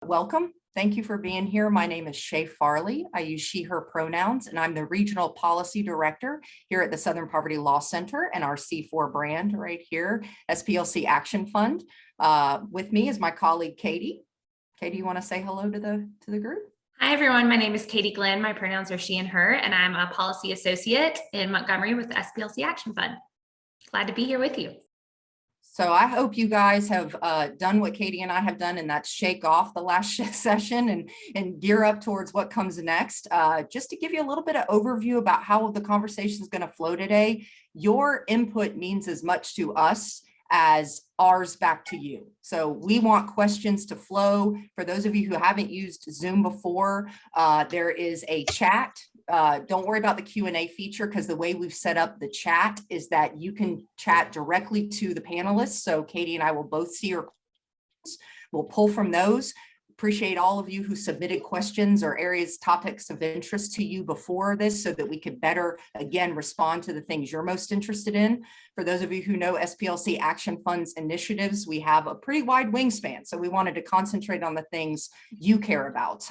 Welcome. Thank you for being here. My name is Shay Farley. I use she, her pronouns, and I'm the Regional Policy Director here at the Southern Poverty Law Center and our C4 brand right here, SPLC Action Fund. With me is my colleague, Katie. Katie, you want to say hello to the group? Hi, everyone. My name is Katie Glenn. My pronouns are she and her, and I'm a policy associate in Montgomery with the SPLC Action Fund. Glad to be here with you. So I hope you guys have done what Katie and I have done, and that's shake off the last session and gear up towards what comes next. Just to give you a little bit of overview about how the conversation is going to flow today, your input means as much to us as ours back to you. So we want questions to flow. For those of you who haven't used Zoom before, there is a chat. Don't worry about the Q&A feature, because the way we've set up the chat is that you can chat directly to the panelists. So Katie and I will both see your questions. We'll pull from those. Appreciate all of you who submitted questions or topics of interest to you before this, so that we could better, again, respond to the things you're most interested in. For those of you who know SPLC Action Fund's initiatives, we have a pretty wide wingspan. So we wanted to concentrate on the things you care about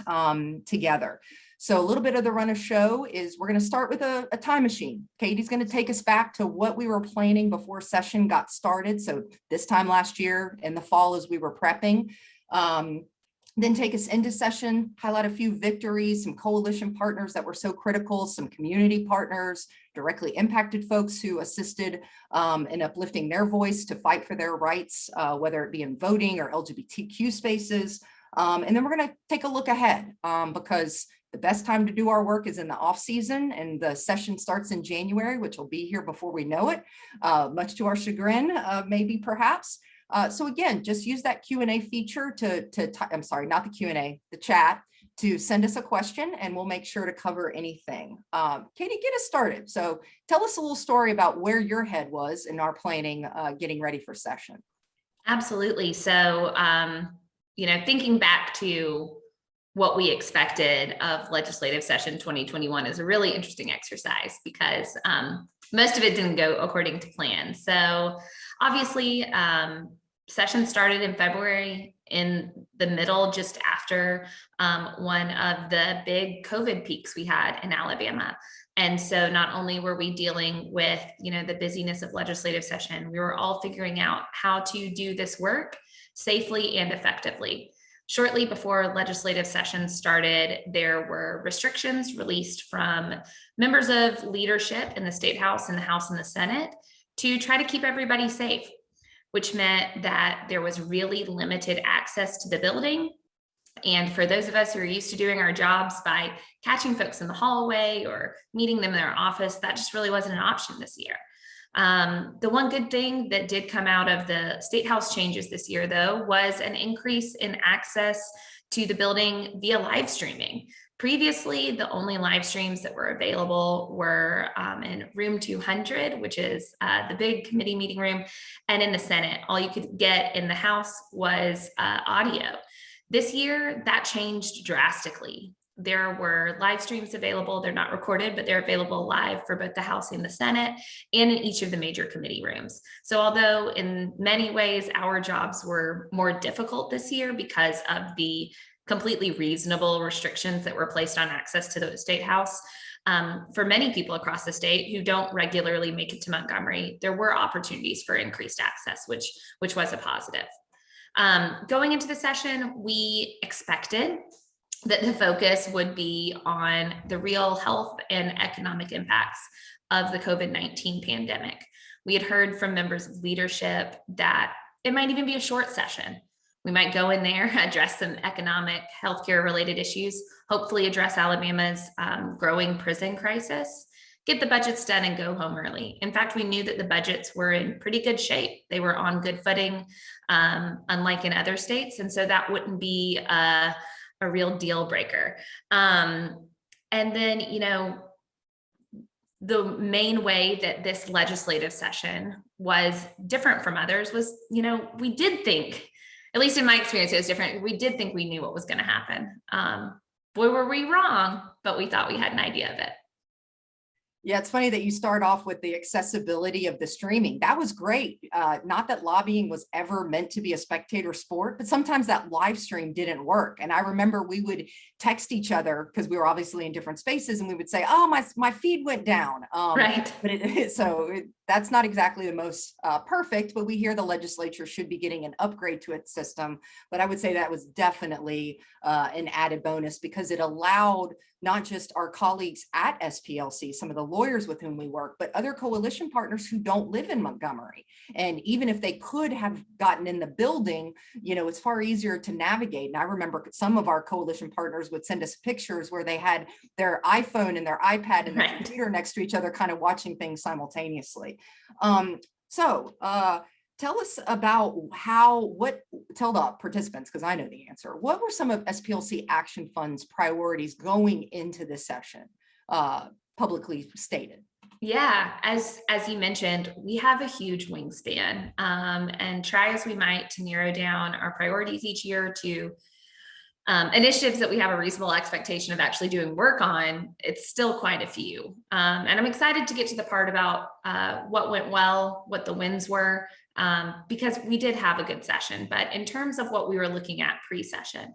together. So a little bit of the run of show is we're going to start with a time machine. Katie's going to take us back to what we were planning before session got started. So this time last year in the fall, as we were prepping, then take us into session, highlight a few victories, some coalition partners that were so critical, some community partners, directly impacted folks who assisted in uplifting their voice to fight for their rights, whether it be in voting or LGBTQ spaces. And then we're going to take a look ahead because the best time to do our work is in the off season, and the session starts in January, which will be here before we know it, much to our chagrin, maybe perhaps. So again, just use that Q&A feature I'm sorry, not the Q&A, the chat, to send us a question, and we'll make sure to cover anything. Katie, get us started. So tell us a little story about where your head was in our getting ready for session. Absolutely. So, thinking back to what we expected of legislative session 2021 is a really interesting exercise, because most of it didn't go according to plan. So obviously, session started in February, in the middle, just after one of the big COVID peaks we had in Alabama. And so not only were we dealing with, the busyness of legislative session, we were all figuring out how to do this work safely and effectively. Shortly before legislative session started, there were restrictions released from members of leadership in the statehouse and the House and the Senate to try to keep everybody safe, which meant that there was really limited access to the building. And for those of us who are used to doing our jobs by catching folks in the hallway or meeting them in their office, that just really wasn't an option this year. The one good thing that did come out of the State House changes this year, though, was an increase in access to the building via live streaming. Previously, the only live streams that were available were in room 200, which is the big committee meeting room, and in the Senate. All you could get in the House was audio. This year, that changed drastically. There were live streams available. They're not recorded, but they're available live for both the House and the Senate, and in each of the major committee rooms. So although in many ways our jobs were more difficult this year because of the completely reasonable restrictions that were placed on access to the State House, for many people across the state who don't regularly make it to Montgomery, there were opportunities for increased access, which was a positive. Going into the session, we expected that the focus would be on the real health and economic impacts of the COVID-19 pandemic. We had heard from members of leadership that it might even be a short session. We might go in there, address some economic, healthcare related issues, hopefully address Alabama's growing prison crisis, get the budgets done, and go home early. In fact, we knew that the budgets were in pretty good shape. They were on good footing, unlike in other states. And so that wouldn't be a real deal breaker. And then, the main way that this legislative session was different from others was, we did think, at least in my experience, it was different. We did think we knew what was going to happen. Boy, were we wrong, but we thought we had an idea of it. Yeah, it's funny that you start off with the accessibility of the streaming. That was great. Not that lobbying was ever meant to be a spectator sport, but sometimes that live stream didn't work. And I remember we would text each other because we were obviously in different spaces, and we would say, "Oh, my feed went down." Right. But that's not exactly the most perfect. But we hear the legislature should be getting an upgrade to its system. But I would say that was definitely an added bonus because it allowed not just our colleagues at SPLC, some of the lawyers with whom we work, but other coalition partners who don't live in Montgomery. And even if they could have gotten in the building, it's far easier to navigate. And I remember some of our coalition partners would send us pictures where they had their iPhone and their iPad and their Right. computer next to each other, kind of watching things simultaneously. Tell us about tell the participants, because I know the answer. What were some of SPLC Action Fund's priorities going into this session, publicly stated? Yeah, as you mentioned, we have a huge wingspan, and try as we might to narrow down our priorities each year to initiatives that we have a reasonable expectation of actually doing work on. It's still quite a few, and I'm excited to get to the part about what went well, what the wins were, because we did have a good session. But in terms of what we were looking at pre-session,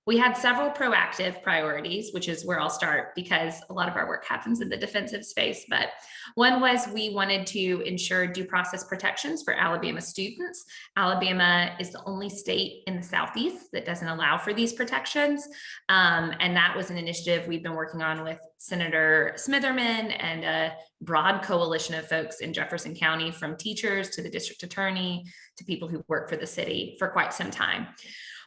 we had several proactive priorities, which is where I'll start because a lot of our work happens in the defensive space. But one was we wanted to ensure due process protections for Alabama students. Alabama is the only state in the Southeast that doesn't allow for these protections. And that was an initiative we've been working on with Senator Smitherman and a broad coalition of folks in Jefferson County, from teachers to the district attorney to people who work for the city, for quite some time.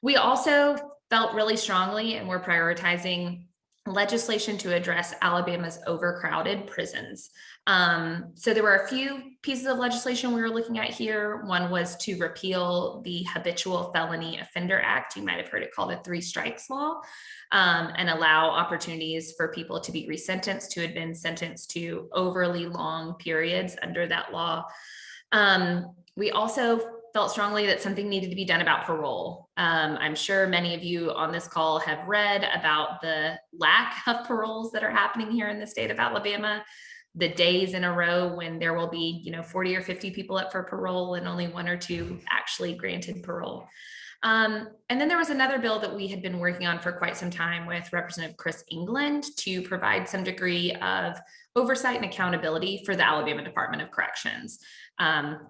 We also felt really strongly, and we're prioritizing legislation to address Alabama's overcrowded prisons. So there were a few pieces of legislation we were looking at here. One was to repeal the Habitual Felony Offender Act. You might have heard it called a 3 strikes law, and allow opportunities for people to be resentenced who had been sentenced to overly long periods under that law. We also felt strongly that something needed to be done about parole. I'm sure many of you on this call have read about the lack of paroles that are happening here in the state of Alabama. The days in a row when there will be, 40 or 50 people up for parole and only 1 or 2 actually granted parole. And then there was another bill that we had been working on for quite some time with Representative Chris England to provide some degree of oversight and accountability for the Alabama Department of Corrections.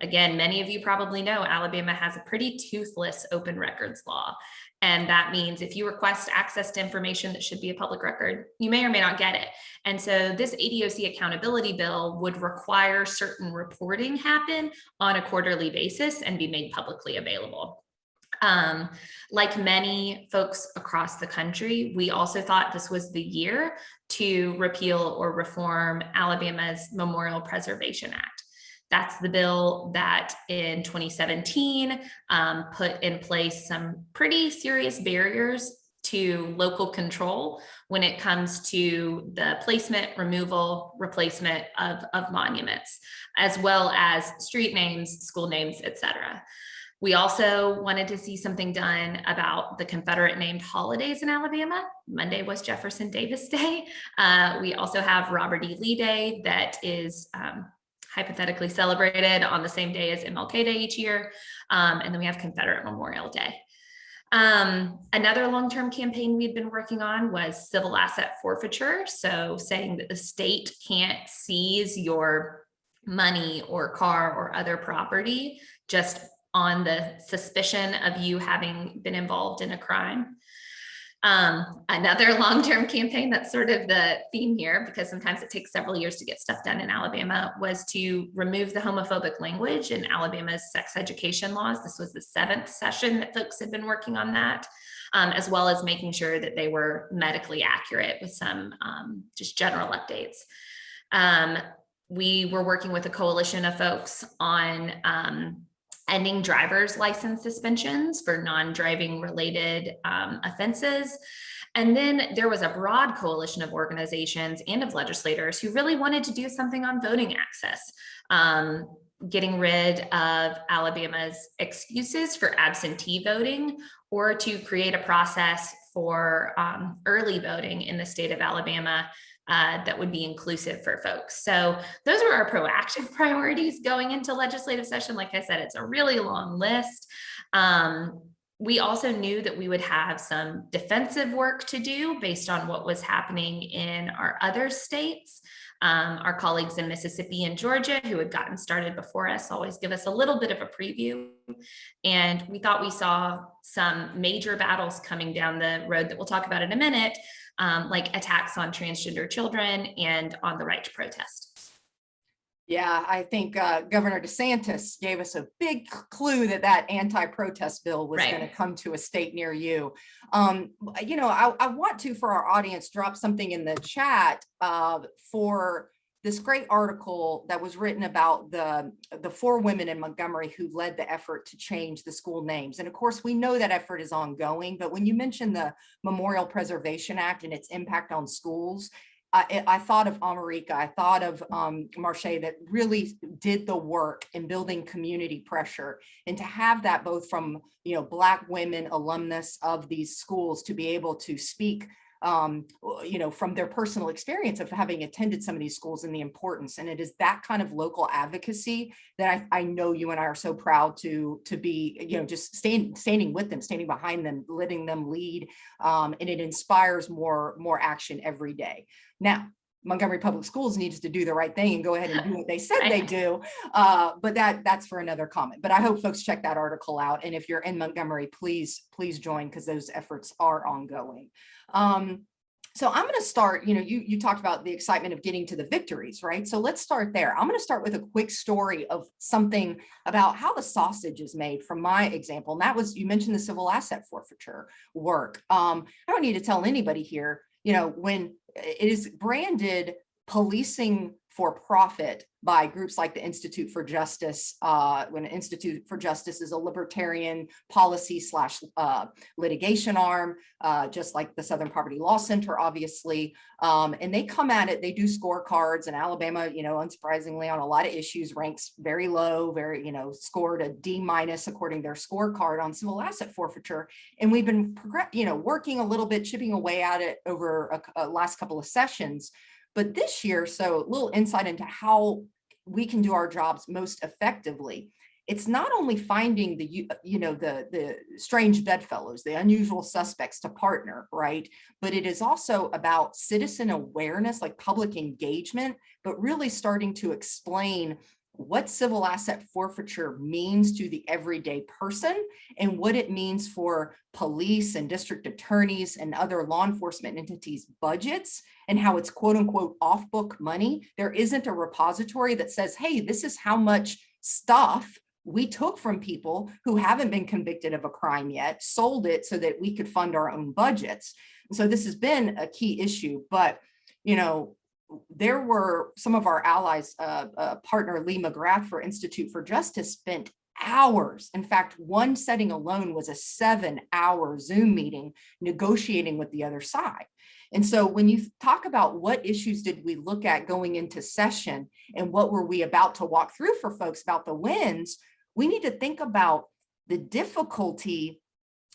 Again, many of you probably know Alabama has a pretty toothless open records law. And that means if you request access to information that should be a public record, you may or may not get it. And so this ADOC accountability bill would require certain reporting happen on a quarterly basis and be made publicly available. Like many folks across the country, we also thought this was the year to repeal or reform Alabama's Memorial Preservation Act. That's the bill that in 2017 put in place some pretty serious barriers to local control when it comes to the placement, removal, replacement of monuments, as well as street names, school names, etc. We also wanted to see something done about the Confederate named holidays in Alabama. Monday was Jefferson Davis Day. We also have Robert E. Lee Day that is hypothetically celebrated on the same day as MLK Day each year. And then we have Confederate Memorial Day. Another long-term campaign we'd been working on was civil asset forfeiture. So saying that the state can't seize your money or car or other property just on the suspicion of you having been involved in a crime. Another long-term campaign, that's sort of the theme here, because sometimes it takes several years to get stuff done in Alabama, was to remove the homophobic language in Alabama's sex education laws. This was the 7th session that folks had been working on that, as well as making sure that they were medically accurate with some just general updates. We were working with a coalition of folks on ending driver's license suspensions for non-driving related offenses. And then there was a broad coalition of organizations and of legislators who really wanted to do something on voting access, getting rid of Alabama's excuses for absentee voting, or to create a process for early voting in the state of Alabama that would be inclusive for folks. So those are our proactive priorities going into legislative session. Like I said, it's a really long list. We also knew that we would have some defensive work to do based on what was happening in our other states. Our colleagues in Mississippi and Georgia who had gotten started before us always give us a little bit of a preview. And we thought we saw some major battles coming down the road that we'll talk about in a minute, like attacks on transgender children and on the right to protest. Yeah, I think Governor DeSantis gave us a big clue that anti-protest bill was going to come to a state near you. You know, I want to, for our audience, drop something in the chat for this great article that was written about the 4 women in Montgomery who led the effort to change the school names. And of course, we know that effort is ongoing, but when you mentioned the Memorial Preservation Act and its impact on schools, I thought of America, I thought of Shay that really did the work in building community pressure, and to have that both from, you know, Black women alumnus of these schools to be able to speak, you know, from their personal experience of having attended some of these schools and the importance. And it is that kind of local advocacy that I know you and I are so proud to be, you know, just standing with them, standing behind them, letting them lead. And it inspires more action every day. Now, Montgomery Public Schools needs to do the right thing and go ahead and do what they said they do. But that's for another comment. But I hope folks check that article out. And if you're in Montgomery, please join, because those efforts are ongoing. So I'm going to start, you know, you talked about the excitement of getting to the victories, right? So let's start there. I'm going to start with a quick story of something about how the sausage is made from my example. And that was, you mentioned the civil asset forfeiture work. I don't need to tell anybody here, you know, when it is branded policing for profit by groups like the Institute for Justice, when Institute for Justice is a libertarian policy / litigation arm, just like the Southern Poverty Law Center, obviously. And they come at it, they do scorecards, and Alabama, you know, unsurprisingly on a lot of issues ranks very low, very, you know, scored a D- according to their scorecard on civil asset forfeiture. And we've been, you know, working a little bit, chipping away at it over a last couple of sessions. But this year, so a little insight into how we can do our jobs most effectively. It's not only finding the strange bedfellows, the unusual suspects to partner, right? But it is also about citizen awareness, like public engagement, but really starting to explain what civil asset forfeiture means to the everyday person and what it means for police and district attorneys and other law enforcement entities' budgets, and how it's quote unquote off book money. There isn't a repository that says, hey, this is how much stuff we took from people who haven't been convicted of a crime yet, sold it so that we could fund our own budgets. And so this has been a key issue, but, you know, there were some of our allies, partner Lee McGrath for Institute for Justice spent hours. In fact, one setting alone was a 7-hour Zoom meeting negotiating with the other side. And so when you talk about what issues did we look at going into session and what were we about to walk through for folks about the wins, we need to think about the difficulty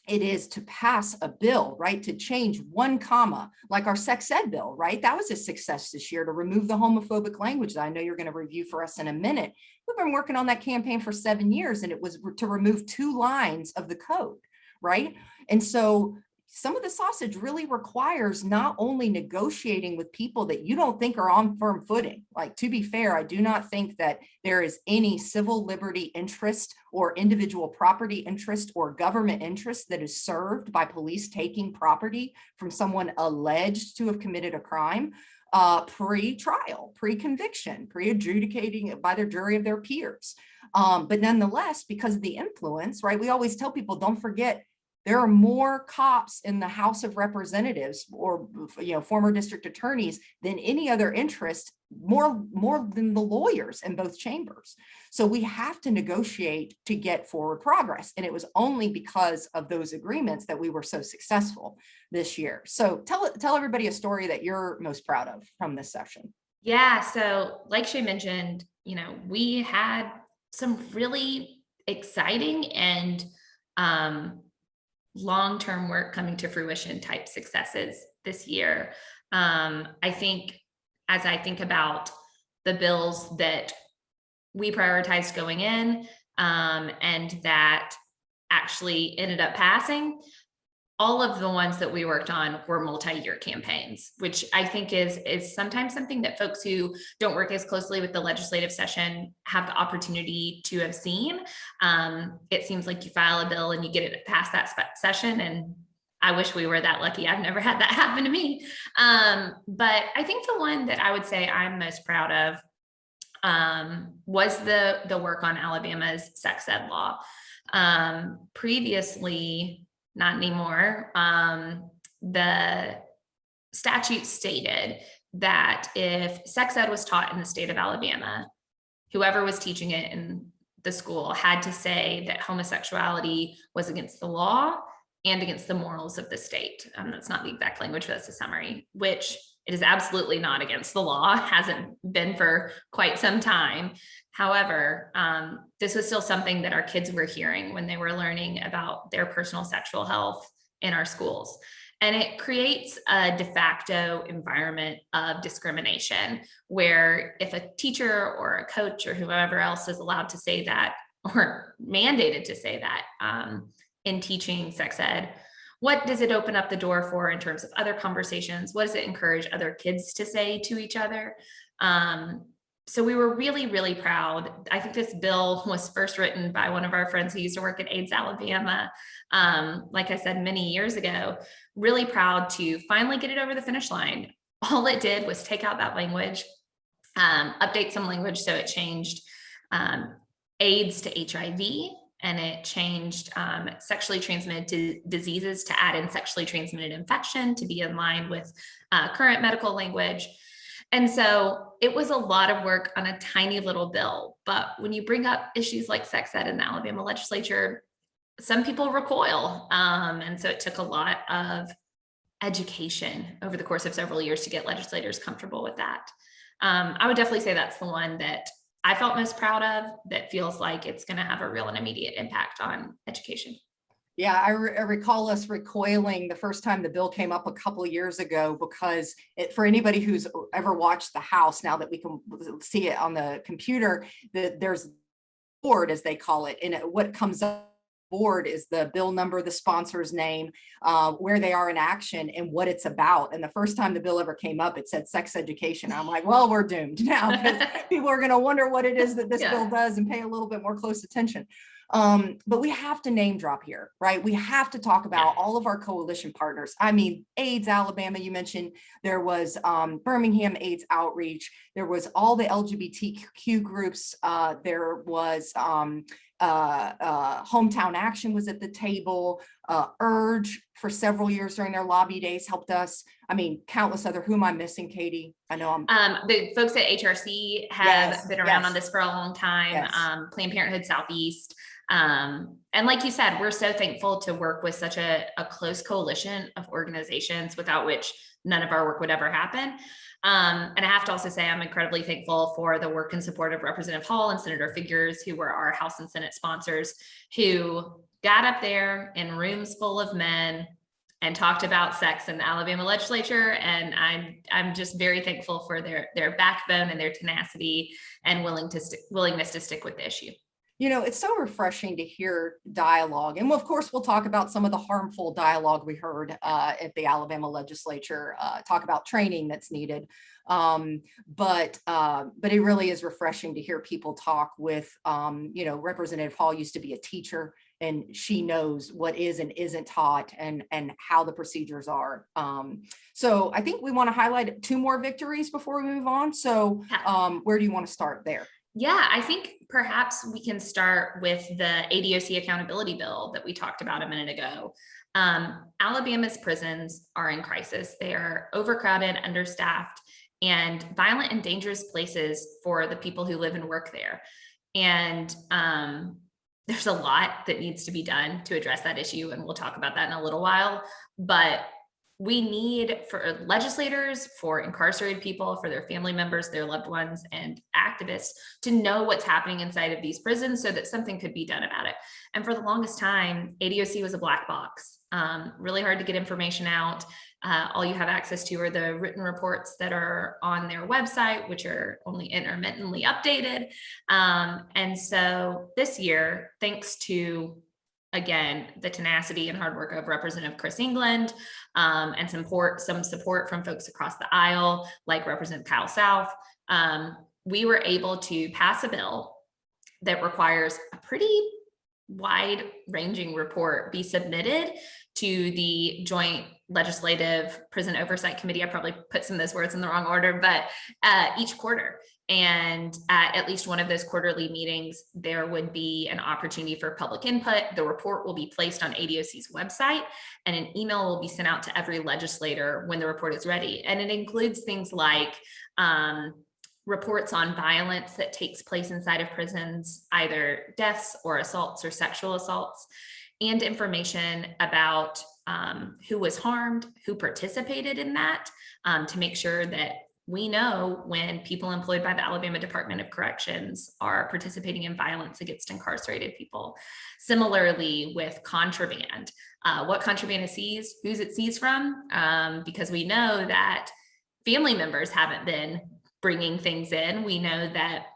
it is to pass a bill, right? To change 1 comma, like our sex ed bill, right? That was a success this year to remove the homophobic language that I know you're going to review for us in a minute. We've been working on that campaign for 7 years, and it was to remove 2 lines of the code, right? And so some of the sausage really requires not only negotiating with people that you don't think are on firm footing. Like, to be fair, I do not think that there is any civil liberty interest or individual property interest or government interest that is served by police taking property from someone alleged to have committed a crime pre-trial, pre-conviction, pre-adjudicating by their jury of their peers. But nonetheless, because of the influence, right? We always tell people, don't forget, there are more cops in the House of Representatives or, you know, former district attorneys than any other interest, more than the lawyers in both chambers. So we have to negotiate to get forward progress. And it was only because of those agreements that we were so successful this year. So tell everybody a story that you're most proud of from this session. Yeah, so like Shay mentioned, you know, we had some really exciting and long-term work coming to fruition type successes this year. I think as I think about the bills that we prioritized going in, and that actually ended up passing, all of the ones that we worked on were multi-year campaigns, which I think is sometimes something that folks who don't work as closely with the legislative session have the opportunity to have seen. It seems like you file a bill and you get it past that session, and I wish we were that lucky. I've never had that happen to me. But I think the one that I would say I'm most proud of was the work on Alabama's sex ed law. Previously, not anymore, the statute stated that if sex ed was taught in the state of Alabama, whoever was teaching it in the school had to say that homosexuality was against the law and against the morals of the state. That's not the exact language, but that's a summary, which it is absolutely not against the law, hasn't been for quite some time. However, this was still something that our kids were hearing when they were learning about their personal sexual health in our schools. And it creates a de facto environment of discrimination where if a teacher or a coach or whoever else is allowed to say that or mandated to say that in teaching sex ed, what does it open up the door for in terms of other conversations? What does it encourage other kids to say to each other? So we were really, really proud. I think this bill was first written by one of our friends who used to work at AIDS Alabama, like I said, many years ago. Really proud to finally get it over the finish line. All it did was take out that language, update some language. So it changed AIDS to HIV, and it changed sexually transmitted diseases to add in sexually transmitted infection to be in line with current medical language. And so it was a lot of work on a tiny little bill. But when you bring up issues like sex ed in the Alabama legislature, some people recoil. And so it took a lot of education over the course of several years to get legislators comfortable with that. I would definitely say that's the one that I felt most proud of, that feels like it's going to have a real and immediate impact on education. Yeah, I recall us recoiling the first time the bill came up a couple of years ago, because for anybody who's ever watched the House, now that we can see it on the computer, there's board, as they call it, and what comes up board is the bill number, the sponsor's name, where they are in action, and what it's about. And the first time the bill ever came up, it said sex education. I'm like, well, we're doomed now, because people are going to wonder what it is that this bill does and pay a little bit more close attention. But we have to name drop here, right? We have to talk about all of our coalition partners. I mean, AIDS Alabama, you mentioned, there was Birmingham AIDS Outreach, there was all the LGBTQ groups, there was Hometown Action was at the table, Urge for several years during their lobby days helped us. I mean, countless other, who am I missing, Katie? I know I'm the folks at HRC have been around on this for a long time. Planned Parenthood Southeast. And like you said, we're so thankful to work with such a close coalition of organizations without which none of our work would ever happen. And I have to also say I'm incredibly thankful for the work and support of Representative Hall and Senator Figures, who were our House and Senate sponsors, who got up there in rooms full of men and talked about sex in the Alabama legislature. And I'm just very thankful for their backbone and their tenacity and willingness to stick with the issue. You know, it's so refreshing to hear dialogue. And of course, we'll talk about some of the harmful dialogue we heard at the Alabama legislature, talk about training that's needed. But it really is refreshing to hear people talk with, you know, Representative Hall used to be a teacher, and she knows what is and isn't taught and how the procedures are. So I think we want to highlight 2 more victories before we move on. So where do you want to start there? Yeah, I think perhaps we can start with the ADOC accountability bill that we talked about a minute ago. Alabama's prisons are in crisis. They are overcrowded, understaffed, and violent and dangerous places for the people who live and work there. And there's a lot that needs to be done to address that issue, and we'll talk about that in a little while. But we need, for legislators, for incarcerated people, for their family members, their loved ones, and activists to know what's happening inside of these prisons so that something could be done about it. And for the longest time, ADOC was a black box, really hard to get information out. All you have access to are the written reports that are on their website, which are only intermittently updated. And so this year, thanks to, again, the tenacity and hard work of Representative Chris England, and some support from folks across the aisle, like Representative Kyle South, we were able to pass a bill that requires a pretty wide-ranging report be submitted to the Joint Legislative Prison Oversight Committee. I probably put some of those words in the wrong order, but each quarter. And at least one of those quarterly meetings, there would be an opportunity for public input. The report will be placed on ADOC's website, and an email will be sent out to every legislator when the report is ready. And it includes things like reports on violence that takes place inside of prisons, either deaths or assaults or sexual assaults, and information about who was harmed, who participated in that, to make sure that we know when people employed by the Alabama Department of Corrections are participating in violence against incarcerated people. Similarly with contraband, what contraband is seized, who's it seized from, because we know that family members haven't been bringing things in. We know that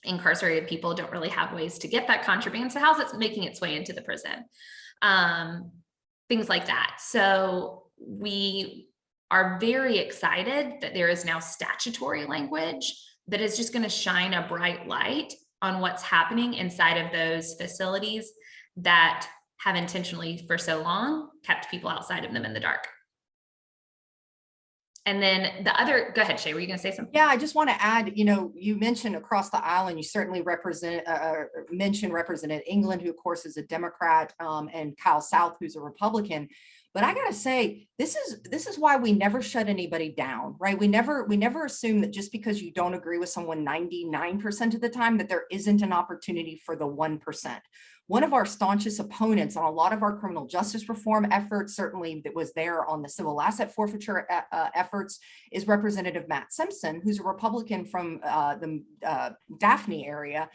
incarcerated people don't really have ways to get that contraband. So how's it making its way into the prison? Things like that. So we are very excited that there is now statutory language that is just going to shine a bright light on what's happening inside of those facilities that have intentionally for so long kept people outside of them in the dark. And then the other, go ahead, Shay, were you going to say something? Yeah, I just want to add, you mentioned across the aisle, and you certainly mentioned Representative England, who of course is a Democrat, and Kyle South, who's a Republican. But I gotta say, this is why we never shut anybody down, right? We never assume that just because you don't agree with someone 99% of the time, that there isn't an opportunity for the 1%. One of our staunchest opponents on a lot of our criminal justice reform efforts, certainly that was there on the civil asset forfeiture efforts, is Representative Matt Simpson, who's a Republican from the Daphne area,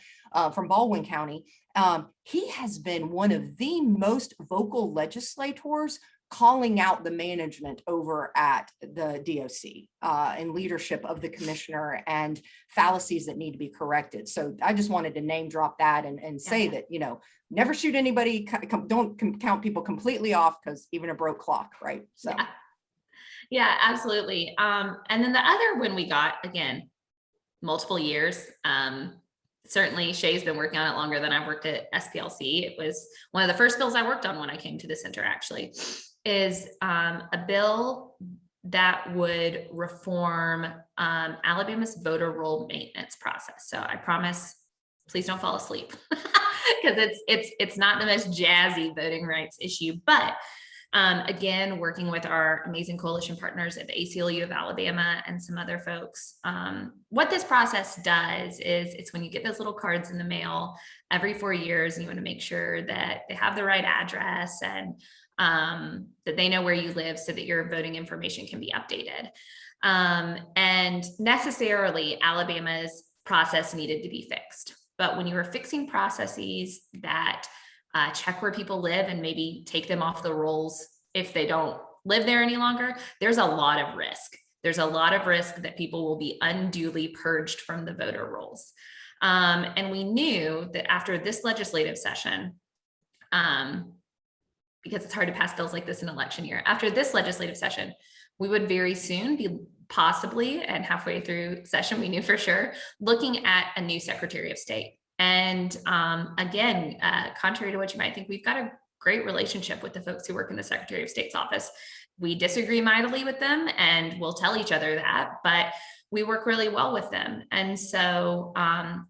from Baldwin County. He has been one of the most vocal legislators calling out the management over at the DOC and leadership of the commissioner and fallacies that need to be corrected. So I just wanted to name drop that and say that, never shoot anybody, don't count people completely off, because even a broke clock, right? So yeah, absolutely. And then the other one we got, again, multiple years, certainly Shay's been working on it longer than I've worked at SPLC. It was one of the first bills I worked on when I came to the center, actually, is a bill that would reform Alabama's voter roll maintenance process. So I promise, please don't fall asleep, because it's not the most jazzy voting rights issue, but again, working with our amazing coalition partners at the ACLU of Alabama and some other folks. What this process does is it's when you get those little cards in the mail every 4 years, and you want to make sure that they have the right address and that they know where you live so that your voting information can be updated. And necessarily Alabama's process needed to be fixed. But when you were fixing processes that check where people live and maybe take them off the rolls if they don't live there any longer, there's a lot of risk. There's a lot of risk that people will be unduly purged from the voter rolls. And we knew that after this legislative session, because it's hard to pass bills like this in election year, after this legislative session, we would very soon be possibly, and halfway through session, we knew for sure, looking at a new Secretary of State. And again, contrary to what you might think, we've got a great relationship with the folks who work in the Secretary of State's office. We disagree mightily with them, and we'll tell each other that, but we work really well with them. And so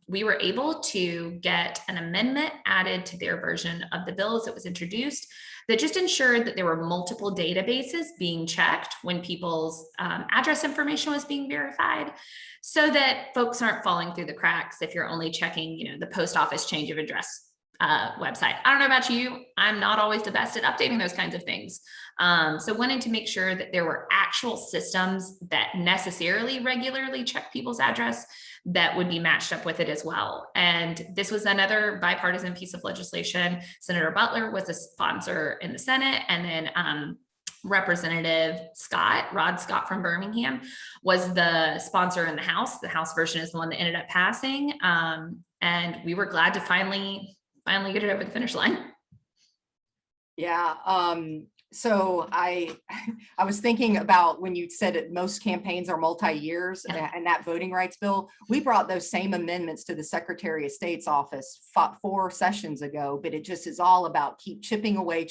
we were able to get an amendment added to their version of the bill as it was introduced that just ensured that there were multiple databases being checked when people's address information was being verified, so that folks aren't falling through the cracks if you're only checking, the post office change of address website. I don't know about you, I'm not always the best at updating those kinds of things. So wanted to make sure that there were actual systems that necessarily regularly check people's address that would be matched up with it as well. And this was another bipartisan piece of legislation. Senator Butler was a sponsor in the Senate, and then Representative Rod Scott from Birmingham was the sponsor in the House. The House version is the one that ended up passing. And we were glad to finally get it over the finish line. Yeah. So I was thinking about when you said that most campaigns are multi-years, and that voting rights bill, we brought those same amendments to the Secretary of State's office 4 sessions ago, but it just is all about keep chipping away.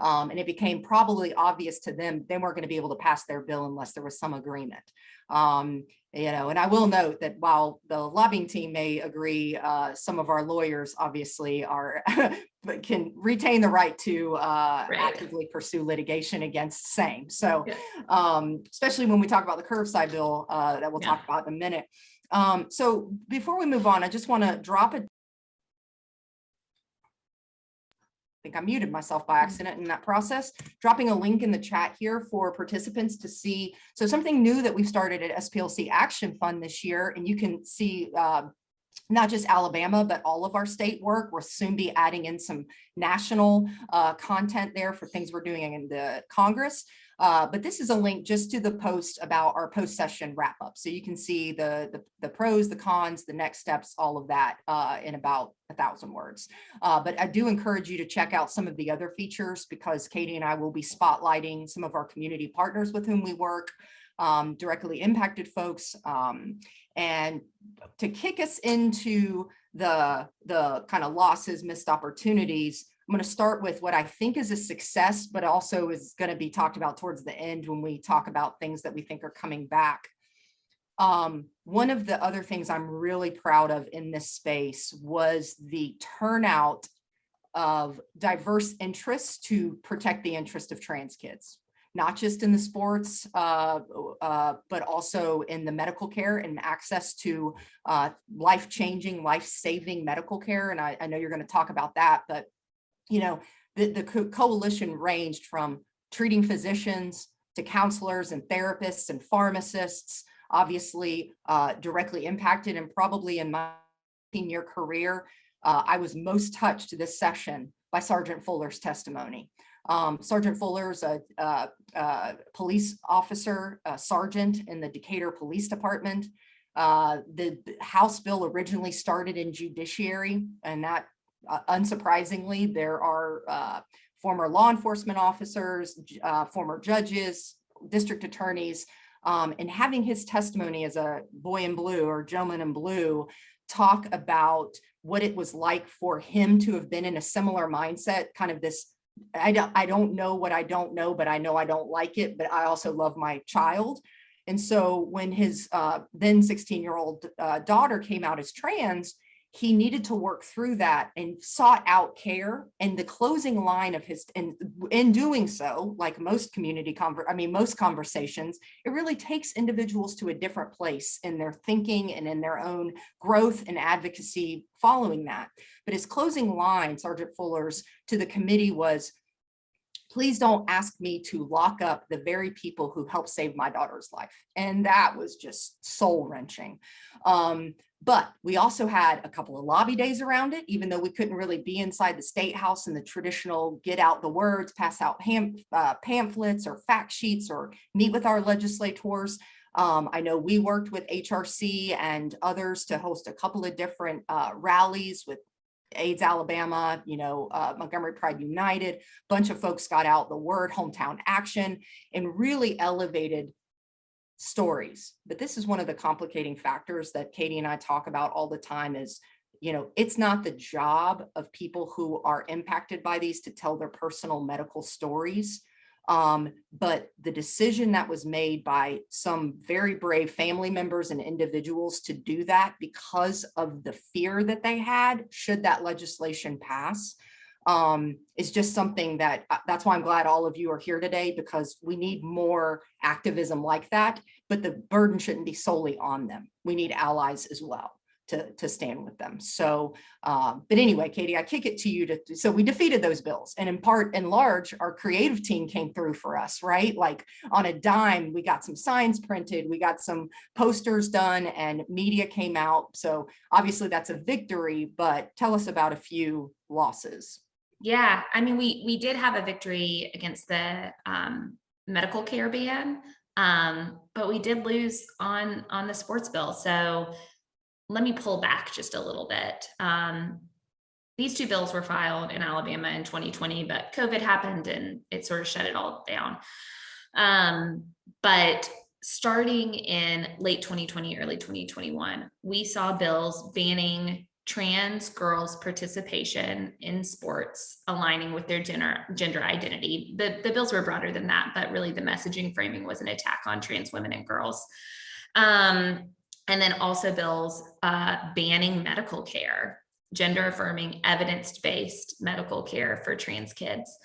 And it became probably obvious to them they weren't going to be able to pass their bill unless there was some agreement. And I will note that while the lobbying team may agree, some of our lawyers obviously are can retain the right to actively pursue litigation against same. So especially when we talk about the curbside bill that we'll talk about in a minute. So before we move on, I just want to drop it. I think I muted myself by accident in that process, dropping a link in the chat here for participants to see. So something new that we've started at SPLC Action Fund this year, and you can see not just Alabama, but all of our state work. We'll soon be adding in some national content there for things we're doing in the Congress. But this is a link just to the post about our post-session wrap-up. So you can see the pros, the cons, the next steps, all of that in about 1,000 words. But I do encourage you to check out some of the other features, because Katie and I will be spotlighting some of our community partners with whom we work, directly impacted folks. And to kick us into the kind of losses, missed opportunities, I'm going to start with what I think is a success, but also is going to be talked about towards the end when we talk about things that we think are coming back. One of the other things I'm really proud of in this space was the turnout of diverse interests to protect the interest of trans kids, not just in the sports, but also in the medical care and access to life-changing, life-saving medical care. And I know you're going to talk about that, but the coalition ranged from treating physicians to counselors and therapists and pharmacists, obviously directly impacted. And probably in my 15-year career, I was most touched this session by Sergeant Fuller's testimony. Sergeant Fuller's a police officer, a sergeant in the Decatur Police Department. The House bill originally started in judiciary, and that unsurprisingly, there are former law enforcement officers, former judges, district attorneys, and having his testimony as a boy in blue or gentleman in blue talk about what it was like for him to have been in a similar mindset, kind of this, I don't know what I don't know, but I know I don't like it, but I also love my child. And so when his then 16-year-old daughter came out as trans, he needed to work through that and sought out care. And the closing line of his, and in doing so, like most most conversations, it really takes individuals to a different place in their thinking and in their own growth and advocacy following that. But his closing line, Sergeant Fuller's, to the committee was, please don't ask me to lock up the very people who helped save my daughter's life. And that was just soul-wrenching. But we also had a couple of lobby days around it, even though we couldn't really be inside the State House in the traditional get out the words, pass out pamphlets or fact sheets or meet with our legislators. I know we worked with HRC and others to host a couple of different rallies with AIDS Alabama, Montgomery Pride United. A bunch of folks got out the word, hometown action, and really elevated stories. But this is one of the complicating factors that Katie and I talk about all the time is, it's not the job of people who are impacted by these to tell their personal medical stories. But the decision that was made by some very brave family members and individuals to do that because of the fear that they had, should that legislation pass, is just something that's why I'm glad all of you are here today, because we need more activism like that, but the burden shouldn't be solely on them. We need allies as well to stand with them. So, but anyway, Katie, I kick it to you so we defeated those bills, and in part and large, our creative team came through for us, right? Like on a dime, we got some signs printed, we got some posters done, and media came out. So obviously that's a victory, but tell us about a few losses. Yeah, I mean, we did have a victory against the medical care ban, but we did lose on the sports bill. So let me pull back just a little bit. These two bills were filed in Alabama in 2020, but COVID happened and it sort of shut it all down. But starting in late 2020, early 2021, we saw bills banning trans girls' participation in sports aligning with their gender identity. The bills were broader than that, but really the messaging framing was an attack on trans women and girls. And then also bills banning medical care, gender affirming, evidence-based medical care for trans kids.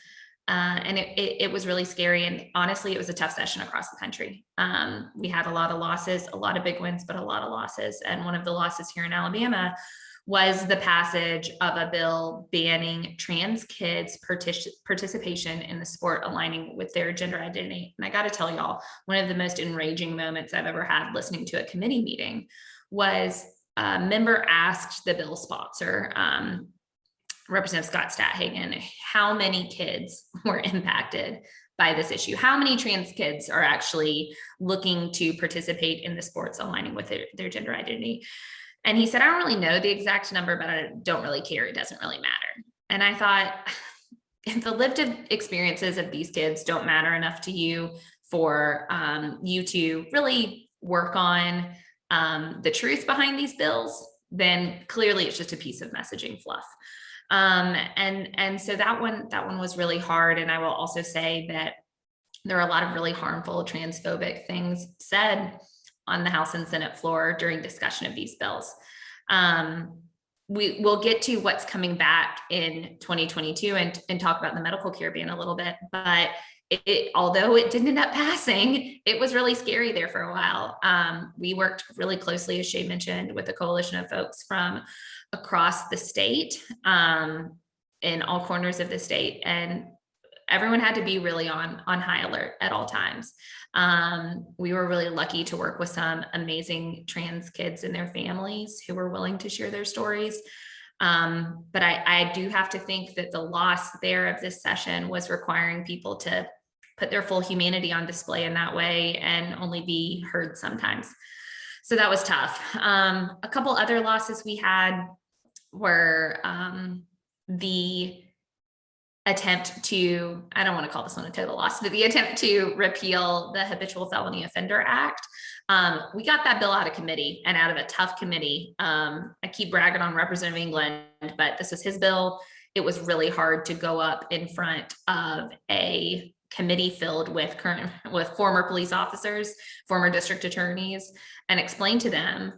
And it was really scary. And honestly, it was a tough session across the country. We had a lot of losses, a lot of big wins, but a lot of losses. And one of the losses here in Alabama was the passage of a bill banning trans kids' participation in the sport aligning with their gender identity. And I got to tell y'all, one of the most enraging moments I've ever had listening to a committee meeting was a member asked the bill sponsor, Representative Scott Stathagen, how many kids were impacted by this issue? How many trans kids are actually looking to participate in the sports aligning with their gender identity? And he said, I don't really know the exact number, but I don't really care. It doesn't really matter. And I thought, if the lived experiences of these kids don't matter enough to you for you to really work on the truth behind these bills, then clearly it's just a piece of messaging fluff. And so that one was really hard. And I will also say that there are a lot of really harmful transphobic things said on the House and Senate floor during discussion of these bills. We will get to what's coming back in 2022 and talk about the medical care ban a little bit, but although it didn't end up passing, it was really scary there for a while. We worked really closely, as Shay mentioned, with a coalition of folks from across the state, in all corners of the state, and everyone had to be really on high alert at all times. We were really lucky to work with some amazing trans kids and their families who were willing to share their stories. But I do have to think that the loss there of this session was requiring people to put their full humanity on display in that way and only be heard sometimes. So that was tough. A couple other losses we had were the attempt to, I don't want to call this one a total loss, but the attempt to repeal the Habitual Felony Offender Act. We got that bill out of committee and out of a tough committee. I keep bragging on Representative England, but this was his bill. It was really hard to go up in front of a committee filled with former police officers, former district attorneys, and explain to them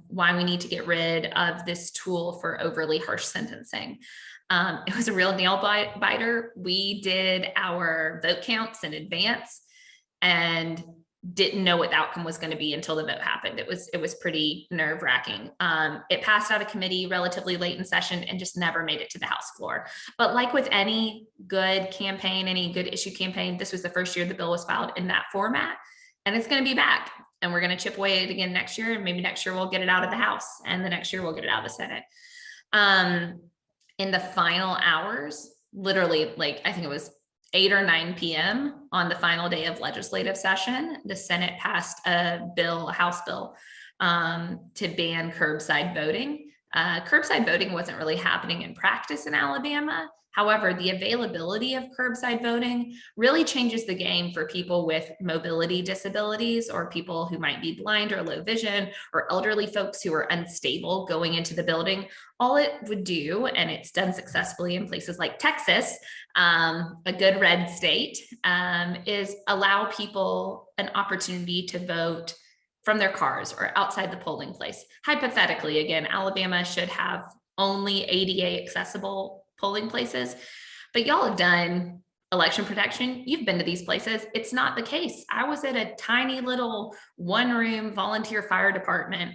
why we need to get rid of this tool for overly harsh sentencing. It was a real nail biter. We did our vote counts in advance and didn't know what the outcome was going to be until the vote happened. It was pretty nerve-wracking. It passed out of committee relatively late in session and just never made it to the House floor. But like with any good campaign, any good issue campaign, this was the first year the bill was filed in that format, and it's going to be back. And we're going to chip away at it again next year. And maybe next year we'll get it out of the House, and the next year we'll get it out of the Senate. In the final hours, literally, like I think it was 8 or 9 p.m. on the final day of legislative session, the Senate passed a House bill, to ban curbside voting. Curbside voting wasn't really happening in practice in Alabama. However, the availability of curbside voting really changes the game for people with mobility disabilities, or people who might be blind or low vision, or elderly folks who are unstable going into the building. All it would do, and it's done successfully in places like Texas, a good red state, is allow people an opportunity to vote from their cars or outside the polling place. Hypothetically, again, Alabama should have only ADA accessible polling places, but y'all have done election protection. You've been to these places. It's not the case. I was at a tiny little one-room volunteer fire department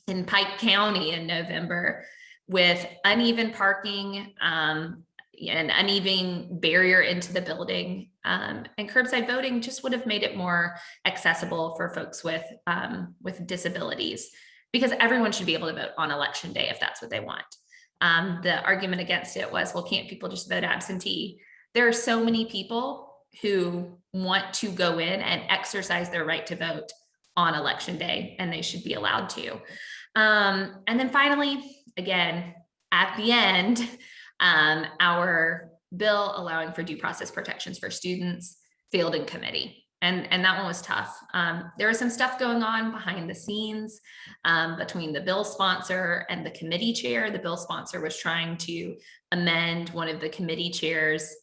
in Pike County in November with uneven parking, an uneven barrier into the building, and curbside voting just would have made it more accessible for folks with disabilities, because everyone should be able to vote on election day if that's what they want. The argument against it was, well, can't people just vote absentee? There are so many people who want to go in and exercise their right to vote on election day, and they should be allowed to. And then finally, again, at the end, our bill allowing for due process protections for students failed in committee. And that one was tough. There was some stuff going on behind the scenes between the bill sponsor and the committee chair. The bill sponsor was trying to amend one of the committee chair's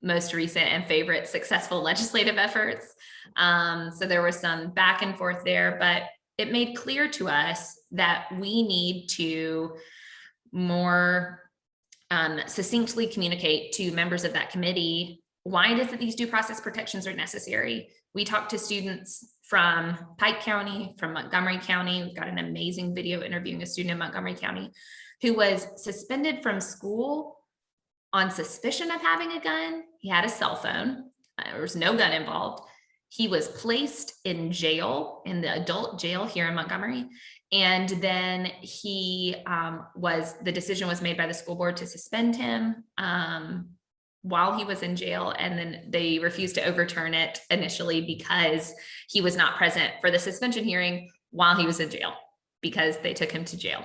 most recent and favorite successful legislative efforts. So there was some back and forth there, but it made clear to us that we need to more succinctly communicate to members of that committee why it is that these due process protections are necessary. We talked to students from Pike County, from Montgomery County. We've got an amazing video interviewing a student in Montgomery County who was suspended from school on suspicion of having a gun. He had a cell phone. There was no gun involved. He was placed in jail, in the adult jail here in Montgomery. And then the decision was made by the school board to suspend him while he was in jail. And then they refused to overturn it initially because he was not present for the suspension hearing while he was in jail, because they took him to jail.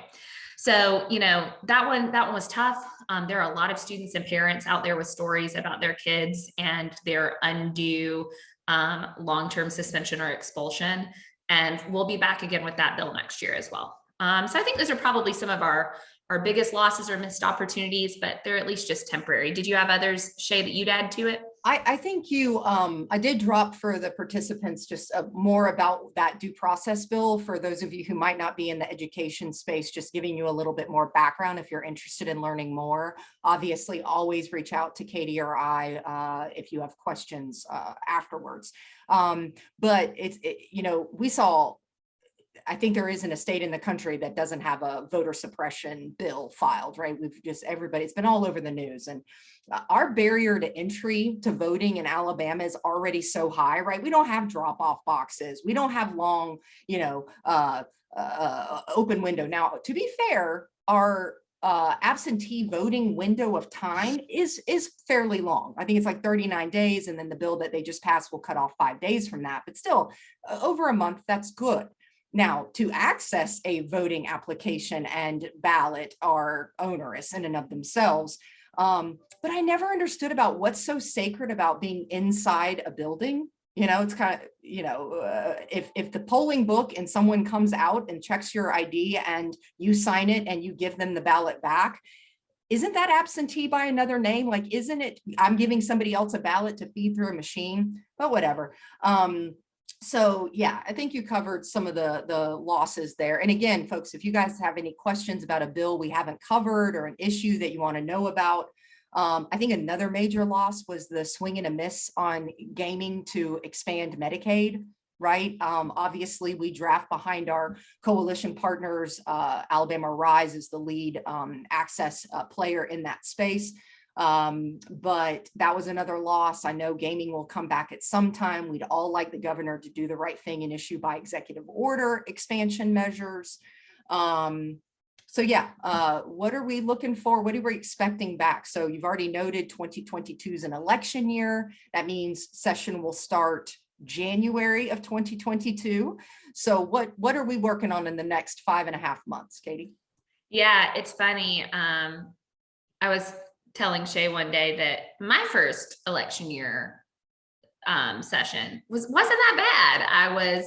So, that one was tough. There are a lot of students and parents out there with stories about their kids and their undue long-term suspension or expulsion. And we'll be back again with that bill next year as well. So I think those are probably some of our biggest losses or missed opportunities, but they're at least just temporary. Did you have others, Shay, that you'd add to it? I think I did drop for the participants just more about that due process bill for those of you who might not be in the education space, just giving you a little bit more background if you're interested in learning more. Obviously, always reach out to Katie or I if you have questions afterwards. But we saw, I think there isn't a state in the country that doesn't have a voter suppression bill filed, right? It's been all over the news. And our barrier to entry to voting in Alabama is already so high, right? We don't have drop-off boxes. We don't have long, open window. Now, to be fair, our absentee voting window of time is fairly long. I think it's like 39 days. And then the bill that they just passed will cut off 5 days from that. But still, over a month, that's good. Now, to access a voting application and ballot are onerous in and of themselves. But I never understood about what's so sacred about being inside a building. It's kind of, if the polling book and someone comes out and checks your ID and you sign it and you give them the ballot back, isn't that absentee by another name? Like, isn't it, I'm giving somebody else a ballot to feed through a machine, but whatever. So yeah, I think you covered some of the losses there. And again, folks, if you guys have any questions about a bill we haven't covered or an issue that you want to know about, I think another major loss was the swing and a miss on gaming to expand Medicaid, right? Obviously, we draft behind our coalition partners. Alabama Rise is the lead access player in that space. But that was another loss. I know gaming will come back at some time. We'd all like the governor to do the right thing and issue by executive order expansion measures. So yeah, what are we looking for? What are we expecting back? So you've already noted 2022 is an election year. That means session will start January of 2022. So what are we working on in the next 5.5 months, Katie? Yeah, it's funny. I was telling Shay one day that my first election year session wasn't that bad. I was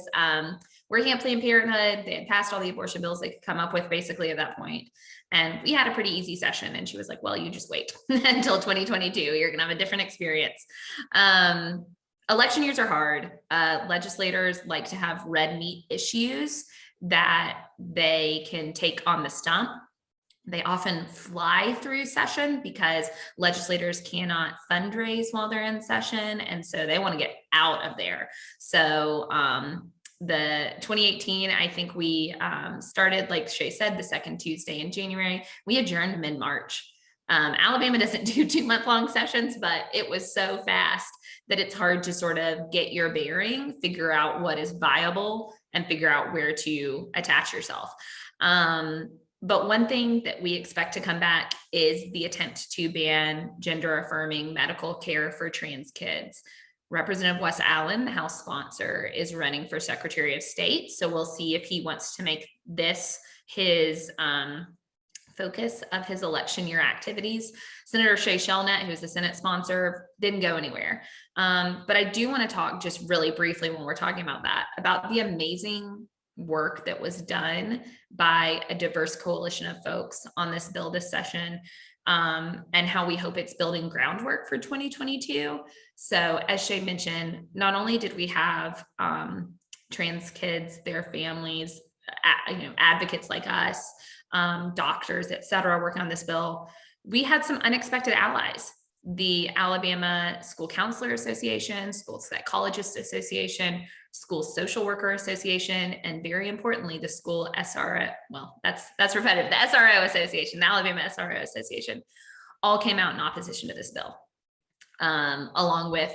working at Planned Parenthood. They had passed all the abortion bills they could come up with basically at that point. And we had a pretty easy session. And she was like, well, you just wait until 2022. You're gonna have a different experience. Election years are hard. Legislators like to have red meat issues that they can take on the stump. They often fly through session because legislators cannot fundraise while they're in session. And so they want to get out of there. So the 2018, I think we started, like Shay said, the second Tuesday in January. We adjourned mid-March. Alabama doesn't do 2-month-long sessions, but it was so fast that it's hard to sort of get your bearing, figure out what is viable, and figure out where to attach yourself. But one thing that we expect to come back is the attempt to ban gender affirming medical care for trans kids. Representative Wes Allen, the House sponsor, is running for Secretary of State. So we'll see if he wants to make this his focus of his election year activities. Senator Shay, who's the Senate sponsor, didn't go anywhere. But I do want to talk just really briefly when we're talking about that, about the amazing work that was done by a diverse coalition of folks on this bill this session, and how we hope it's building groundwork for 2022. So as Shay mentioned, not only did we have trans kids, their families, advocates like us, doctors, et cetera, working on this bill, we had some unexpected allies. The Alabama School Counselor Association, School Psychologists Association, School Social Worker Association, and very importantly, the school SRO, well, that's repetitive, the SRO Association, the Alabama SRO Association, all came out in opposition to this bill, along with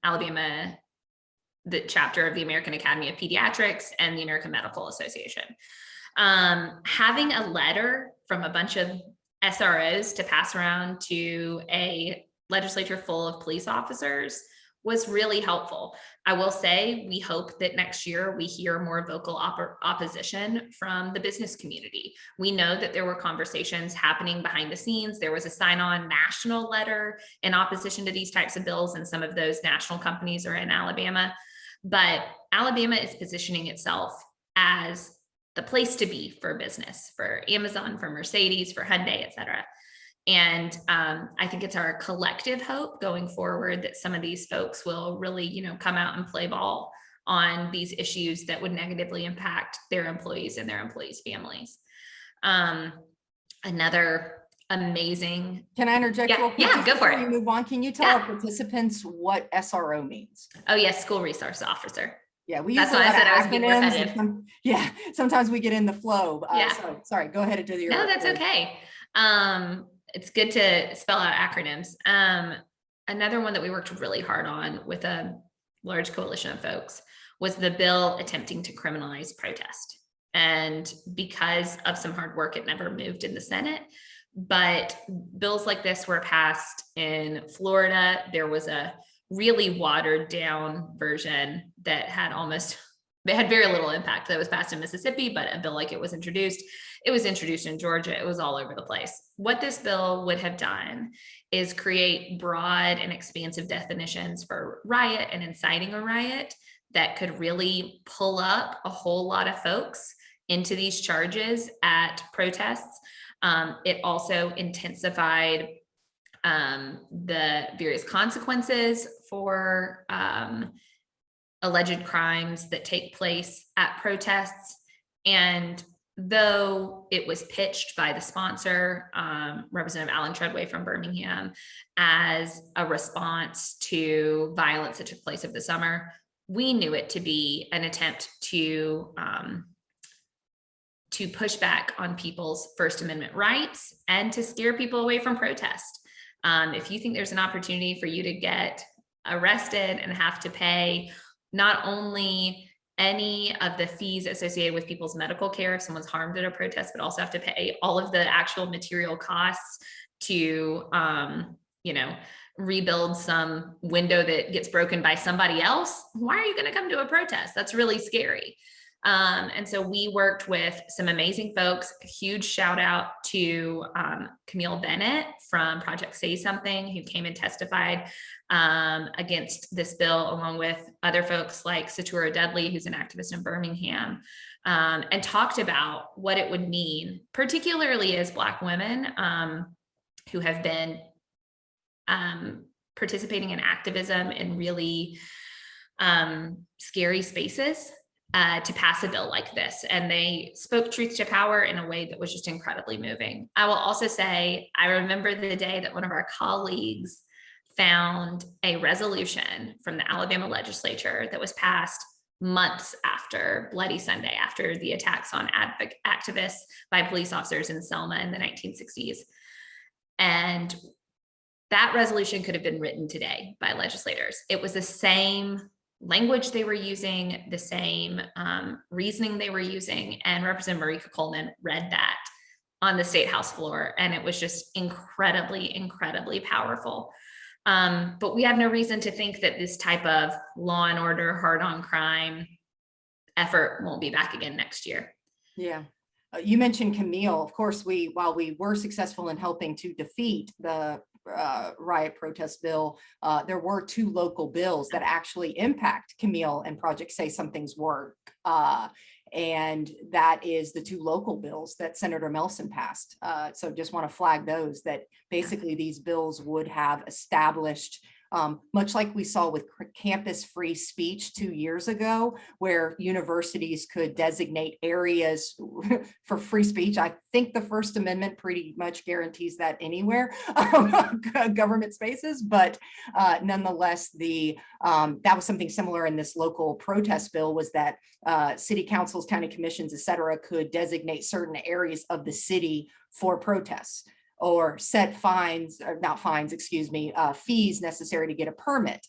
Alabama, the chapter of the American Academy of Pediatrics, and the American Medical Association. Having a letter from a bunch of SROs to pass around to a legislature full of police officers was really helpful. I will say, we hope that next year we hear more vocal opposition from the business community. We know that there were conversations happening behind the scenes. There was a sign-on national letter in opposition to these types of bills, and some of those national companies are in Alabama. But Alabama is positioning itself as the place to be for business, for Amazon, for Mercedes, for Hyundai, et cetera. And I think it's our collective hope going forward that some of these folks will really, come out and play ball on these issues that would negatively impact their employees and their employees' families. Another amazing. Can I interject real quick? Yeah, go for it. Before we move on, can you tell our participants what SRO means? Oh yes, School Resource Officer. Yeah, we That's use why I said I was being repetitive. Sometimes we get in the flow. So sorry, go ahead and do your. No, that's okay. It's good to spell out acronyms. Another one that we worked really hard on with a large coalition of folks was the bill attempting to criminalize protest. And because of some hard work, it never moved in the Senate. But bills like this were passed in Florida. There was a really watered down version that had very little impact, that was passed in Mississippi, but a bill like it was introduced. It was introduced in Georgia. It was all over the place. What this bill would have done is create broad and expansive definitions for riot and inciting a riot that could really pull up a whole lot of folks into these charges at protests. It also intensified the various consequences for alleged crimes that take place at protests. And though it was pitched by the sponsor, Representative Alan Treadway from Birmingham, as a response to violence that took place over the summer, we knew it to be an attempt to push back on people's First Amendment rights and to scare people away from protest. If you think there's an opportunity for you to get arrested and have to pay not only any of the fees associated with people's medical care if someone's harmed at a protest, but also have to pay all of the actual material costs to, rebuild some window that gets broken by somebody else, why are you going to come to a protest? That's really scary. And so we worked with some amazing folks. A huge shout out to Camille Bennett from Project Say Something, who came and testified against this bill, along with other folks like Satura Dudley, who's an activist in Birmingham, and talked about what it would mean, particularly as Black women who have been participating in activism in really scary spaces, to pass a bill like this. And they spoke truth to power in a way that was just incredibly moving. I will also say, I remember the day that one of our colleagues found a resolution from the Alabama legislature that was passed months after Bloody Sunday, after the attacks on activists by police officers in Selma in the 1960s. And that resolution could have been written today by legislators. It was the same language they were using, the same reasoning they were using. And Representative Marika Coleman read that on the state house floor, and it was just incredibly, incredibly powerful. But we have no reason to think that this type of law and order, hard on crime effort won't be back again next year. Yeah. You mentioned Camille. Of course, while we were successful in helping to defeat the riot protest bill, there were 2 local bills that actually impact Camille and Project Say Something's work. And that is the 2 local bills that Senator Melson passed. So just want to flag those, that basically these bills would have established, much like we saw with campus free speech 2 years ago, where universities could designate areas for free speech. I think the First Amendment pretty much guarantees that anywhere, government spaces, but nonetheless, that was something similar in this local protest bill, was that city councils, county commissions, et cetera, could designate certain areas of the city for protests, or set fines, or not fines, excuse me, fees necessary to get a permit.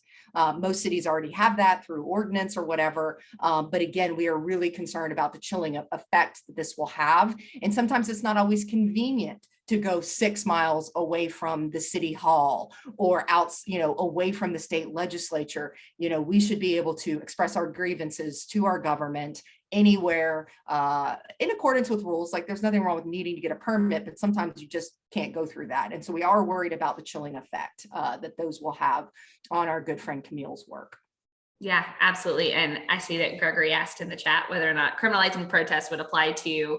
Most cities already have that through ordinance or whatever. But again, we are really concerned about the chilling effect that this will have. And sometimes it's not always convenient to go 6 miles away from the city hall or out, away from the state legislature. We should be able to express our grievances to our government anywhere, in accordance with rules. Like, there's nothing wrong with needing to get a permit, but sometimes you just can't go through that. And so we are worried about the chilling effect that those will have on our good friend Camille's work. Yeah, absolutely. And I see that Gregory asked in the chat whether or not criminalizing protests would apply to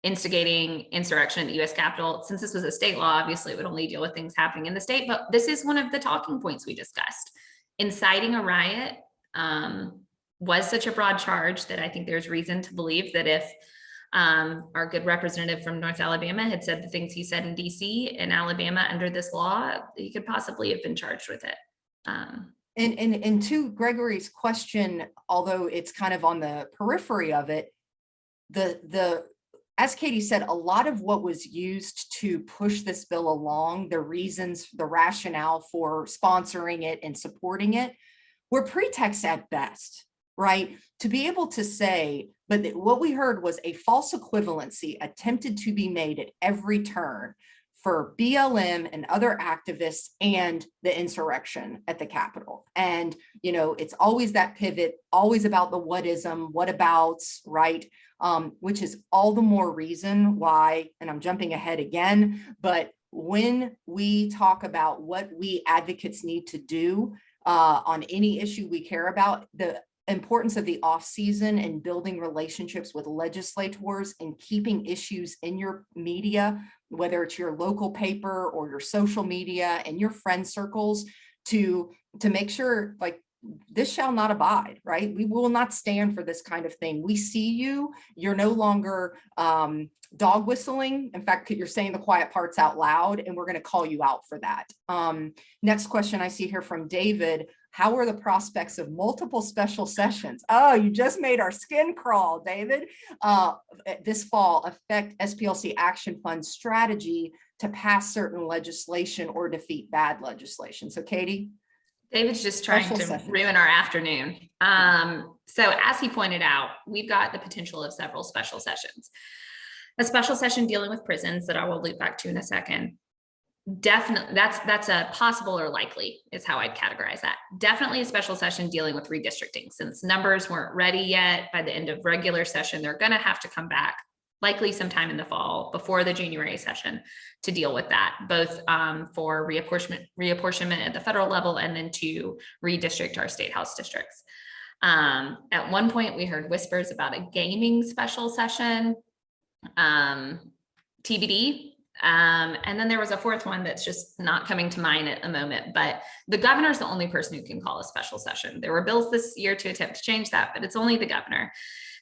instigating insurrection in the US Capitol. Since this was a state law, obviously it would only deal with things happening in the state, but this is one of the talking points we discussed. Inciting a riot was such a broad charge that I think there's reason to believe that if our good representative from North Alabama had said the things he said in DC and Alabama under this law, he could possibly have been charged with it. And to Gregory's question, although it's kind of on the periphery of it, as Katie said, a lot of what was used to push this bill along, the reasons, the rationale for sponsoring it and supporting it, were pretexts at best, right? To be able to say, but what we heard was a false equivalency attempted to be made at every turn for BLM and other activists and the insurrection at the Capitol. And, it's always that pivot, always about the whatism, whatabouts, right? Which is all the more reason why, and I'm jumping ahead again, but when we talk about what we advocates need to do on any issue we care about, the importance of the off season and building relationships with legislators and keeping issues in your media, whether it's your local paper or your social media and your friend circles, to make sure, like, this shall not abide, right? We will not stand for this kind of thing. We see you. You're no longer dog whistling. In fact, you're saying the quiet parts out loud, and we're going to call you out for that. Next question I see here from David. How are the prospects of multiple special sessions? Oh, you just made our skin crawl, David. This fall affect SPLC Action Fund strategy to pass certain legislation or defeat bad legislation? So, Katie? David's just trying to ruin our afternoon. So as he pointed out, we've got the potential of several special sessions. A special session dealing with prisons that I will loop back to in a second. Definitely, that's a possible or likely is how I'd categorize that. Definitely a special session dealing with redistricting. Since numbers weren't ready yet by the end of regular session, they're going to have to come back likely sometime in the fall before the January session to deal with that, both for reapportionment at the federal level and then to redistrict our state house districts. At one point, we heard whispers about a gaming special session, TBD. And then there was a fourth one that's just not coming to mind at the moment, but the governor is the only person who can call a special session. There were bills this year to attempt to change that, but it's only the governor.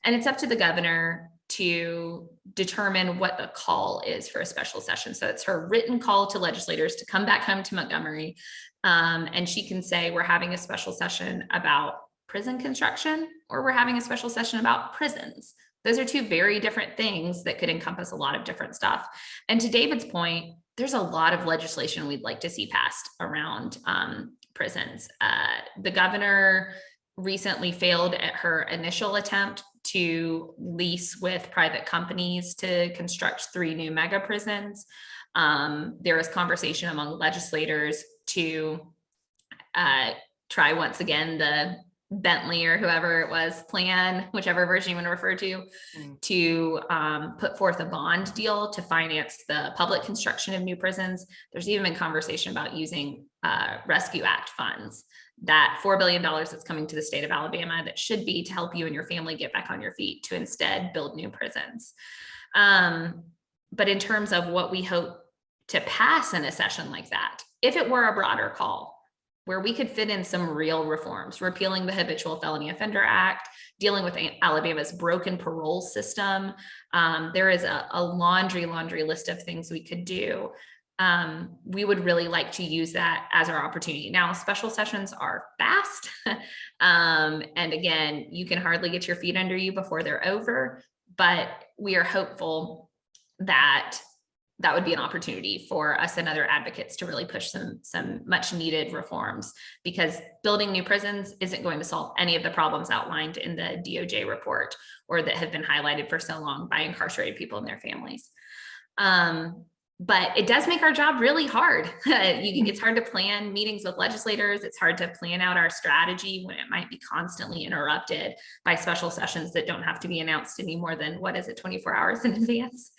And it's up to the governor to determine what the call is for a special session. So it's her written call to legislators to come back home to Montgomery. And she can say, we're having a special session about prison construction, or we're having a special session about prisons. Those are 2 very different things that could encompass a lot of different stuff. And to David's point, there's a lot of legislation we'd like to see passed around prisons. The governor recently failed at her initial attempt to lease with private companies to construct 3 new mega prisons. There is conversation among legislators to try once again the Bentley or whoever it was plan, whichever version you want to refer to put forth a bond deal to finance the public construction of new prisons. There's even been conversation about using Rescue Act funds, that $4 billion that's coming to the state of Alabama that should be to help you and your family get back on your feet, to instead build new prisons. But in terms of what we hope to pass in a session like that, if it were a broader call, where we could fit in some real reforms, repealing the Habitual Felony Offender Act, dealing with Alabama's broken parole system. There is a laundry list of things we could do. We would really like to use that as our opportunity. Now, special sessions are fast. And again, you can hardly get your feet under you before they're over, but we are hopeful that that would be an opportunity for us and other advocates to really push some much needed reforms, because building new prisons isn't going to solve any of the problems outlined in the DOJ report or that have been highlighted for so long by incarcerated people and their families. But it does make our job really hard. It's hard to plan meetings with legislators. It's hard to plan out our strategy when it might be constantly interrupted by special sessions that don't have to be announced any more than, 24 hours in advance.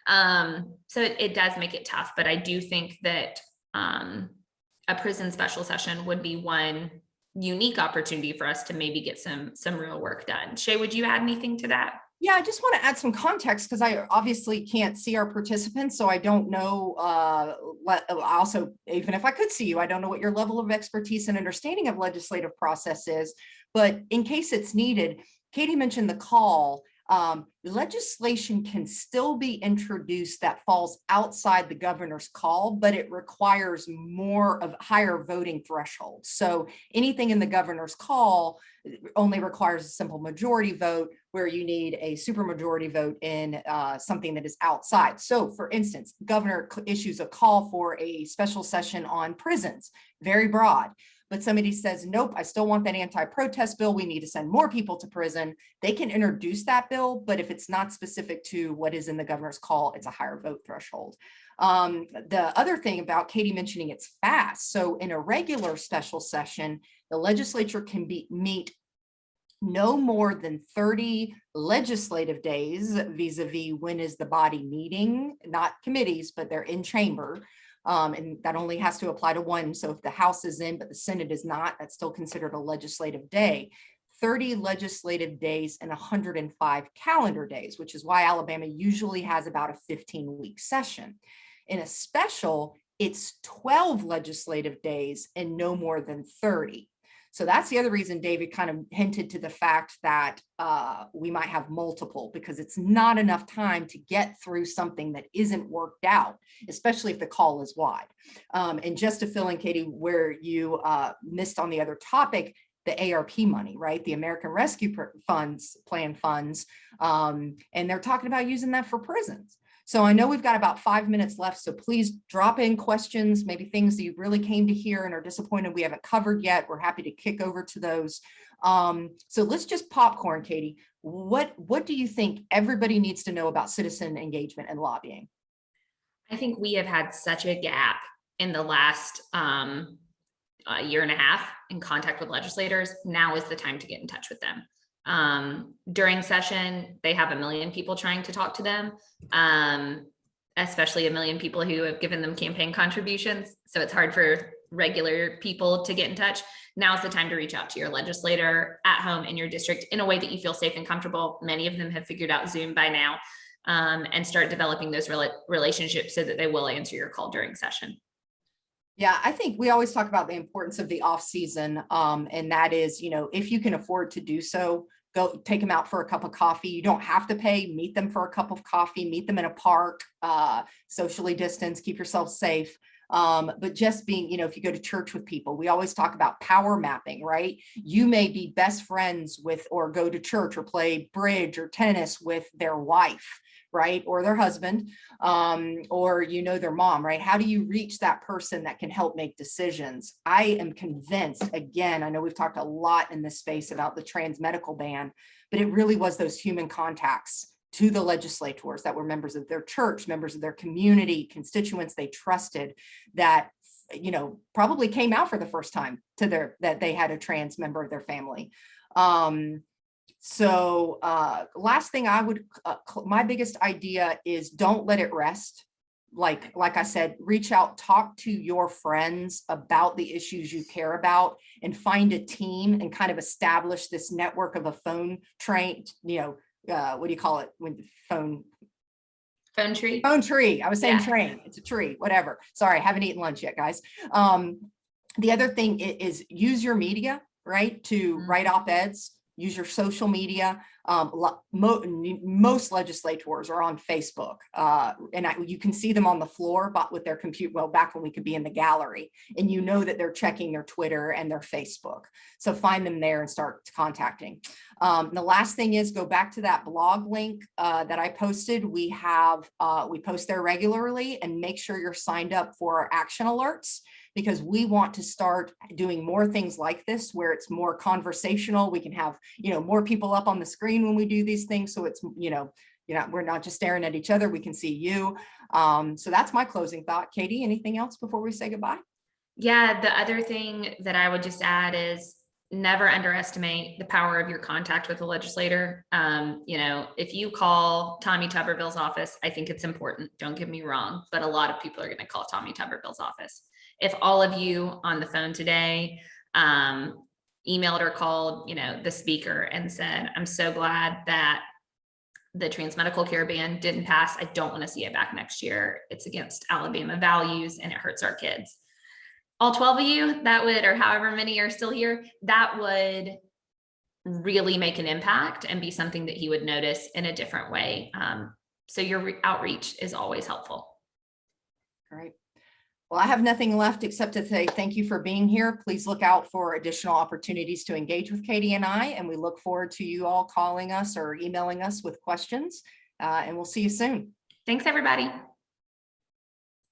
So it does make it tough, but I do think that a prison special session would be one unique opportunity for us to maybe get some real work done. Shay, would you add anything to that? Yeah, I just want to add some context because I obviously can't see our participants, so I don't know, also, even if I could see you, I don't know what your level of expertise and understanding of legislative process is, but in case it's needed, Katie mentioned the call. Legislation can still be introduced that falls outside the governor's call, but it requires more of higher voting thresholds. So anything in the governor's call only requires a simple majority vote, where you need a supermajority vote in something that is outside. So for instance, governor issues a call for a special session on prisons, very broad. But somebody says, nope, I still want that anti-protest bill. We need to send more people to prison. They can introduce that bill, but if it's not specific to what is in the governor's call, it's a higher vote threshold. The other thing about Katie mentioning it's fast. So in a regular special session, the legislature can meet no more than 30 legislative days vis-a-vis when is the body meeting, not committees, but they're in chamber. And that only has to apply to one. So if the House is in, but the Senate is not, that's still considered a legislative day. 30 legislative days and 105 calendar days, which is why Alabama usually has about a 15-week session. In a special, it's 12 legislative days and no more than 30. So that's the other reason David kind of hinted to the fact that we might have multiple, because it's not enough time to get through something that isn't worked out, especially if the call is wide. And just to fill in, Katie, where you missed on the other topic, the ARP money, right? The American Rescue Plan funds, and they're talking about using that for prisons. So I know we've got about 5 minutes left, so please drop in questions, maybe things that you really came to hear and are disappointed we haven't covered yet. We're happy to kick over to those. So let's just popcorn, Katie. What do you think everybody needs to know about citizen engagement and lobbying? I think we have had such a gap in the last year and a half in contact with legislators. Now is the time to get in touch with them. During session, they have 1 million people trying to talk to them, especially 1 million people who have given them campaign contributions. So it's hard for regular people to get in touch. Now's the time to reach out to your legislator at home in your district in a way that you feel safe and comfortable. Many of them have figured out Zoom by now, and start developing those relationships so that they will answer your call during session. Yeah, I think we always talk about the importance of the off season. And that is, if you can afford to do so, go take them out for a cup of coffee. You don't have to pay, meet them for a cup of coffee, meet them in a park, socially distance, keep yourself safe. But just being, if you go to church with people, we always talk about power mapping, right? You may be best friends with, or go to church or play bridge or tennis with their wife, right? Or their husband, or their mom, right? How do you reach that person that can help make decisions? I am convinced, again, I know we've talked a lot in this space about the trans medical ban, but it really was those human contacts to the legislators that were members of their church, members of their community, constituents they trusted, that probably came out for the first time to that they had a trans member of their family. So last thing I would, my biggest idea is don't let it rest. Like I said, reach out, talk to your friends about the issues you care about, and find a team and kind of establish this network of a phone train, what do you call it when the phone tree? Phone tree. I was saying train. It's a tree, whatever. Sorry, I haven't eaten lunch yet, guys. The other thing is use your media, right? To write op-eds, use your social media. Most legislators are on Facebook, and you can see them on the floor, but with their computer. Well, back when we could be in the gallery, and that they're checking their Twitter and their Facebook. So find them there and start contacting. The last thing is go back to that blog link that I posted. We post there regularly, and make sure you're signed up for our action alerts, because we want to start doing more things like this where it's more conversational. We can have, more people up on the screen when we do these things. So it's, we're not just staring at each other, we can see you. So that's my closing thought. Katie, anything else before we say goodbye? Yeah, the other thing that I would just add is never underestimate the power of your contact with a legislator. If you call Tommy Tuberville's office, I think it's important, don't get me wrong, but a lot of people are going to call Tommy Tuberville's office. If all of you on the phone today emailed or called, the speaker and said, I'm so glad that the trans medical care ban didn't pass. I don't want to see it back next year. It's against Alabama values and it hurts our kids. All 12 of you, that would, or however many are still here, that would really make an impact and be something that he would notice in a different way. So your outreach is always helpful. Great. Well, I have nothing left except to say thank you for being here. Please look out for additional opportunities to engage with Katie and I, and we look forward to you all calling us or emailing us with questions, and we'll see you soon. Thanks, everybody.